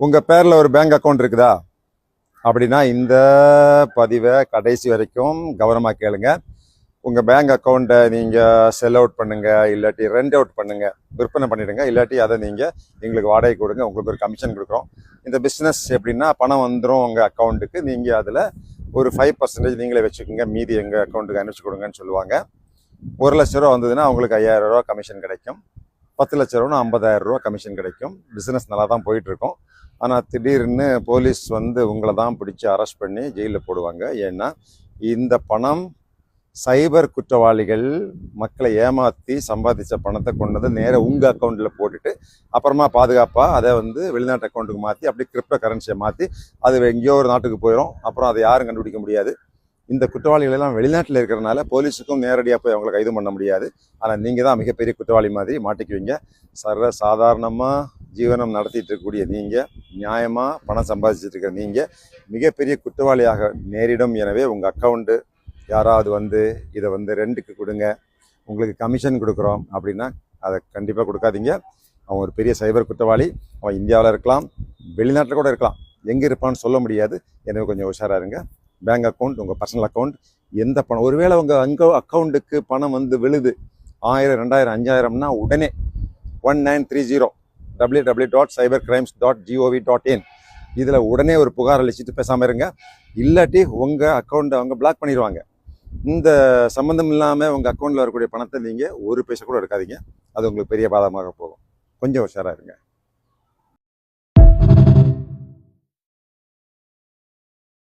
உங்கள் பேரில் ஒரு பேங்க் அக்கௌண்ட் இருக்குதா அப்படின்னா இந்த பதிவை கடைசி வரைக்கும் கவனமாக கேளுங்க. உங்கள் பேங்க் அக்கௌண்ட்டை நீங்கள் செல் அவுட் பண்ணுங்கள், இல்லாட்டி ரெண்ட் அவுட் பண்ணுங்கள், விற்பனை பண்ணிவிடுங்க. இல்லாட்டி அதை நீங்கள் எங்களுக்கு வாடகை கொடுங்க, உங்களுக்கு ஒரு கமிஷன் கொடுக்குறோம். இந்த பிஸ்னஸ் எப்படின்னா பணம் வந்துடும் உங்கள் அக்கௌண்ட்டுக்கு, நீங்கள் அதில் ஒரு 5% நீங்களே வச்சுக்கோங்க, மீதி எங்கள் அக்கௌண்ட்டுக்கு அனுப்பிச்சி கொடுங்கன்னு சொல்லுவாங்க. 1,00,000 ரூபா வந்ததுன்னா உங்களுக்கு 5,000 ரூபா கமிஷன் கிடைக்கும். 10 லட்ச ரூபானா 50,000 ரூபா கமிஷன் கிடைக்கும். பிஸ்னஸ் நல்லா தான் போயிட்டுருக்கோம். ஆனால் திடீர்னு போலீஸ் வந்து உங்களை தான் பிடிச்சி அரெஸ்ட் பண்ணி ஜெயிலில் போடுவாங்க. ஏன்னா இந்த பணம் சைபர் குற்றவாளிகள் மக்களை ஏமாற்றி சம்பாதிச்ச பணத்தை கொண்டு வந்து நேராக உங்கள் அக்கௌண்ட்டில் போட்டுட்டு அப்புறமா பாதுகாப்பாக அதை வந்து வெளிநாட்டு அக்கௌண்ட்டுக்கு மாற்றி அப்படி கிரிப்டோ கரன்சியை மாற்றி அது எங்கேயோ ஒரு நாட்டுக்கு போயிடும். அப்புறம் அதை யாரும் கண்டுபிடிக்க முடியாது. இந்த குற்றவாளிகள் எல்லாம் வெளிநாட்டில் இருக்கிறனால போலீஸுக்கும் நேரடியாக போய் அவங்களை கைது பண்ண முடியாது. ஆனால் நீங்கள் தான் மிகப்பெரிய குற்றவாளி மாதிரி மாட்டிக்குவீங்க. சாதாரணமாக ஜீவனம் நடத்திட்டு இருக்கக்கூடிய நீங்கள், நியாயமாக பணம் சம்பாதிச்சுட்டு இருக்கிற நீங்கள் மிகப்பெரிய குற்றவாளியாக நேரிடும். எனவே உங்கள் அக்கௌண்ட்டு யாராவது வந்து இதை வந்து ரெண்டுக்கு கொடுங்க, உங்களுக்கு கமிஷன் கொடுக்குறோம் அப்படின்னா அதை கண்டிப்பாக கொடுக்காதீங்க. அவன் ஒரு பெரிய சைபர் குற்றவாளி. அவன் இந்தியாவில் இருக்கலாம், வெளிநாட்டில் கூட இருக்கலாம், எங்கே இருப்பான்னு சொல்ல முடியாது. எனவே கொஞ்சம் உஷாராக இருங்க. பேங்க் அக்கௌண்ட், உங்கள் பர்சனல் அக்கௌண்ட், எந்த பணம் ஒருவேளை உங்கள் அக்கௌண்ட்டுக்கு பணம் வந்து விழுது 1000, 2000, 5000னா உடனே 1930 www.cybercrimes.gov.in இதில் உடனே ஒரு புகார் அளிச்சுட்டு பேசாமல் இருங்க. இல்லாட்டி உங்கள் அக்கௌண்ட்டை அவங்க பிளாக் பண்ணிடுவாங்க. இந்த சம்மந்தம் இல்லாமல் உங்கள் அக்கௌண்ட்டில் வரக்கூடிய பணத்தை நீங்கள் ஒரு பைசா கூட எடுக்காதீங்க. அது உங்களுக்கு பெரிய பாதகமாக போகும். கொஞ்சம் உஷாராக இருங்க.